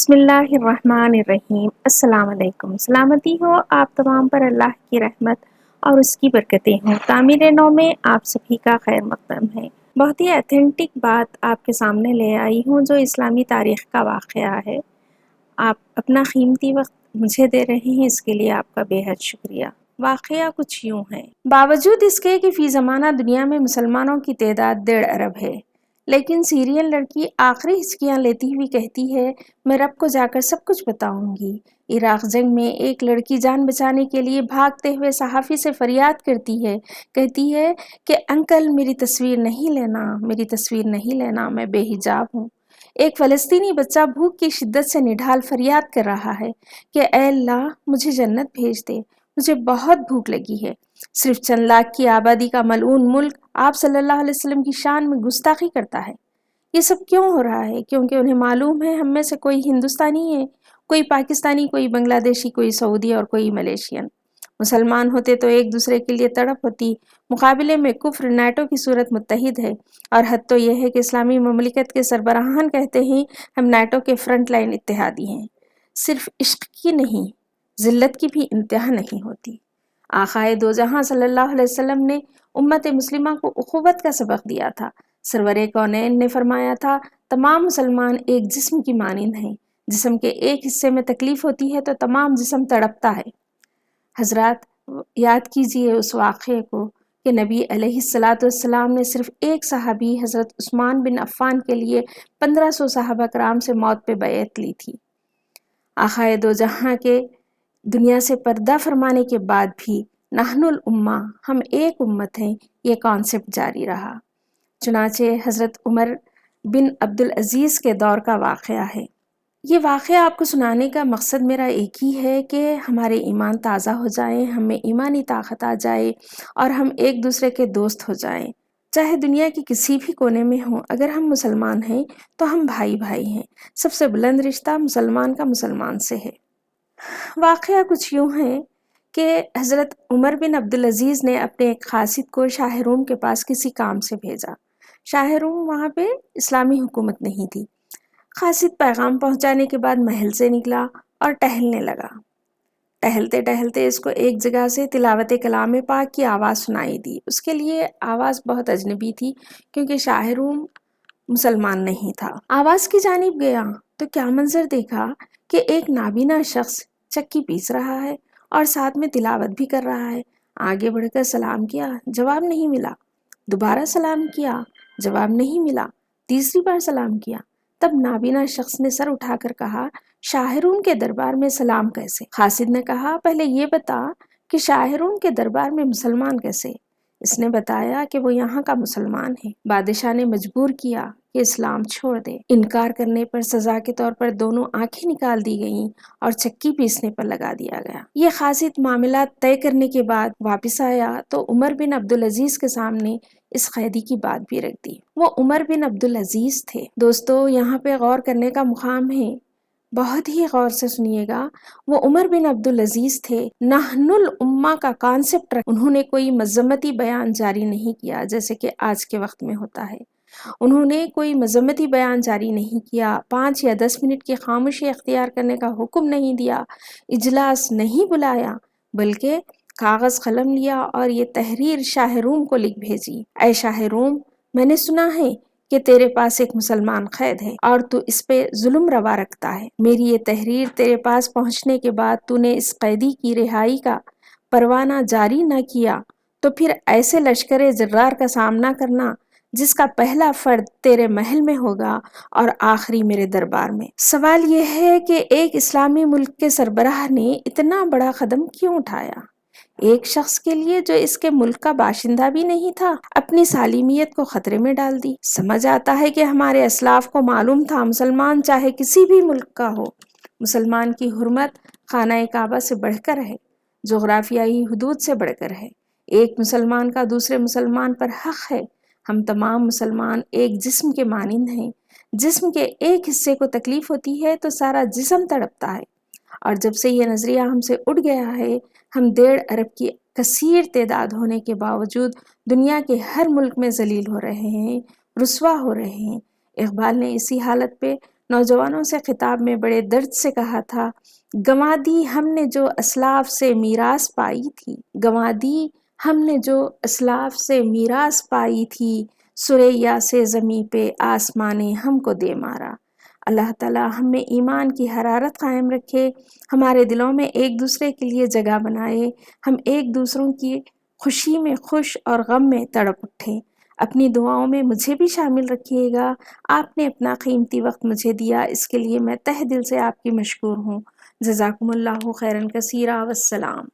بسم اللہ الرحمن الرحیم۔ السلام علیکم۔ سلامتی ہو آپ تمام پر اللہ کی رحمت اور اس کی برکتیں ہوں۔ تعمیر نو میں آپ سبھی کا خیر مقدم ہے۔ بہت ہی ایتھینٹک بات آپ کے سامنے لے آئی ہوں جو اسلامی تاریخ کا واقعہ ہے۔ آپ اپنا قیمتی وقت مجھے دے رہے ہیں، اس کے لیے آپ کا بے حد شکریہ۔ واقعہ کچھ یوں ہے۔ باوجود اس کے کہ فی زمانہ دنیا میں مسلمانوں کی تعداد 1.5 ارب ہے، لیکن سیرین لڑکی آخری ہچکیاں لیتی ہوئی کہتی ہے، میں رب کو جا کر سب کچھ بتاؤں گی۔ عراق جنگ میں ایک لڑکی جان بچانے کے لیے بھاگتے ہوئے صحافی سے فریاد کرتی ہے، کہتی ہے کہ انکل میری تصویر نہیں لینا، میری تصویر نہیں لینا، میں بے حجاب ہوں۔ ایک فلسطینی بچہ بھوک کی شدت سے نڈھال فریاد کر رہا ہے کہ اے اللہ مجھے جنت بھیج دے، مجھے بہت بھوک لگی ہے۔ صرف چند لاکھ کی آبادی کا ملعون ملک آپ صلی اللہ علیہ وسلم کی شان میں گستاخی کرتا ہے۔ یہ سب کیوں ہو رہا ہے؟ کیونکہ انہیں معلوم ہے ہم میں سے کوئی ہندوستانی ہے، کوئی پاکستانی، کوئی بنگلہ دیشی، کوئی سعودی اور کوئی ملیشین۔ مسلمان ہوتے تو ایک دوسرے کے لیے تڑپ ہوتی، مقابلے میں کفر نیٹو کی صورت متحد ہے، اور حد تو یہ ہے کہ اسلامی مملکت کے سربراہان کہتے ہیں ہم نیٹو کے فرنٹ لائن اتحادی ہیں۔ صرف عشق کی نہیں، ذلت کی بھی انتہا نہیں ہوتی۔ آقائے دو جہاں صلی اللہ علیہ وسلم نے امت مسلمہ کو اخوت کا سبق دیا تھا۔ سرور کونین نے فرمایا تھا، تمام مسلمان ایک جسم کی مانند ہیں، جسم کے ایک حصے میں تکلیف ہوتی ہے تو تمام جسم تڑپتا ہے۔ حضرات یاد کیجئے اس واقعے کو کہ نبی علیہ الصلاۃ والسلام نے صرف ایک صحابی حضرت عثمان بن عفان کے لیے 1500 صحابہ کرام سے موت پہ بیعت لی تھی۔ آقائے دو جہاں کے دنیا سے پردہ فرمانے کے بعد بھی نحن الامہ، ہم ایک امت ہیں، یہ کانسیپٹ جاری رہا۔ چنانچہ حضرت عمر بن عبدالعزیز کے دور کا واقعہ ہے۔ یہ واقعہ آپ کو سنانے کا مقصد میرا ایک ہی ہے کہ ہمارے ایمان تازہ ہو جائیں، ہمیں ایمانی طاقت آ جائے اور ہم ایک دوسرے کے دوست ہو جائیں۔ چاہے دنیا کے کسی بھی کونے میں ہوں، اگر ہم مسلمان ہیں تو ہم بھائی بھائی ہیں۔ سب سے بلند رشتہ مسلمان کا مسلمان سے ہے۔ واقعہ کچھ یوں ہے کہ حضرت عمر بن عبدالعزیز نے اپنے ایک قاصد کو شاہ روم کے پاس کسی کام سے بھیجا۔ شاہ روم وہاں پہ اسلامی حکومت نہیں تھی۔ قاصد پیغام پہنچانے کے بعد محل سے نکلا اور ٹہلنے لگا۔ ٹہلتے ٹہلتے اس کو ایک جگہ سے تلاوت کلام پاک کی آواز سنائی دی۔ اس کے لیے آواز بہت اجنبی تھی کیونکہ شاہ روم مسلمان نہیں تھا۔ آواز کی جانب گیا تو کیا منظر دیکھا کہ ایک نابینا شخص چکی پیس رہا ہے اور ساتھ میں تلاوت بھی کر رہا ہے۔ آگے بڑھ کر سلام کیا، جواب نہیں ملا۔ دوبارہ سلام کیا، جواب نہیں ملا۔ تیسری بار سلام کیا، تب نابینا شخص نے سر اٹھا کر کہا، شاہ روم کے دربار میں سلام کیسے؟ قاصد نے کہا، پہلے یہ بتا کہ شاہ روم کے دربار میں مسلمان کیسے؟ اس نے بتایا کہ وہ یہاں کا مسلمان ہے۔ بادشاہ نے مجبور کیا کہ اسلام چھوڑ دے۔ انکار کرنے پر سزا کے طور پر دونوں آنکھیں نکال دی گئیں اور چکی پیسنے پر لگا دیا گیا۔ یہ قاصد معاملات طے کرنے کے بعد واپس آیا تو عمر بن عبدالعزیز کے سامنے اس قیدی کی بات بھی رکھ دی۔ وہ عمر بن عبدالعزیز تھے۔ دوستو یہاں پہ غور کرنے کا مقام ہے، بہت ہی غور سے سنیے گا۔ وہ عمر بن عبدالعزیز تھے۔ نحن الامہ کا کانسیپٹ انہوں نے کوئی مذمتی بیان جاری نہیں کیا جیسے کہ آج کے وقت میں ہوتا ہے۔ انہوں نے کوئی مذمتی بیان جاری نہیں کیا، 5 یا 10 منٹ کی خاموشی اختیار کرنے کا حکم نہیں دیا، اجلاس نہیں بلایا، بلکہ کاغذ قلم لیا اور یہ تحریر شاہ روم کو لکھ بھیجی۔ اے شاہ روم، میں نے سنا ہے کہ تیرے پاس ایک مسلمان قید ہے اور تو اس پہ ظلم روا رکھتا ہے۔ میری یہ تحریر تیرے پاس پہنچنے کے بعد تو نے اس قیدی کی رہائی کا پروانہ جاری نہ کیا تو پھر ایسے لشکر جرار کا سامنا کرنا جس کا پہلا فرد تیرے محل میں ہوگا اور آخری میرے دربار میں۔ سوال یہ ہے کہ ایک اسلامی ملک کے سربراہ نے اتنا بڑا قدم کیوں اٹھایا؟ ایک شخص کے لیے جو اس کے ملک کا باشندہ بھی نہیں تھا، اپنی سالمیت کو خطرے میں ڈال دی۔ سمجھ آتا ہے کہ ہمارے اسلاف کو معلوم تھا مسلمان چاہے کسی بھی ملک کا ہو، مسلمان کی حرمت خانہ کعبہ سے بڑھ کر ہے، جغرافیائی حدود سے بڑھ کر ہے۔ ایک مسلمان کا دوسرے مسلمان پر حق ہے۔ ہم تمام مسلمان ایک جسم کے مانند ہیں۔ جسم کے ایک حصے کو تکلیف ہوتی ہے تو سارا جسم تڑپتا ہے، اور جب سے یہ نظریہ ہم سے اٹھ گیا ہے، ہم 1.5 ارب کی کثیر تعداد ہونے کے باوجود دنیا کے ہر ملک میں ذلیل ہو رہے ہیں، رسوا ہو رہے ہیں۔ اقبال نے اسی حالت پہ نوجوانوں سے خطاب میں بڑے درد سے کہا تھا، گنوا دی ہم نے جو اسلاف سے میراث پائی تھی، گنوا دی ہم نے جو اسلاف سے میراث پائی تھی، سریا سے زمیں پہ آسمان نے ہم کو دے مارا۔ اللہ تعالیٰ ہم میں ایمان کی حرارت قائم رکھے، ہمارے دلوں میں ایک دوسرے کے لیے جگہ بنائے، ہم ایک دوسروں کی خوشی میں خوش اور غم میں تڑپ اٹھیں۔ اپنی دعاؤں میں مجھے بھی شامل رکھیے گا۔ آپ نے اپنا قیمتی وقت مجھے دیا، اس کے لیے میں تہ دل سے آپ کی مشکور ہوں۔ جزاکم اللہ خیرا کثیرا، والسلام۔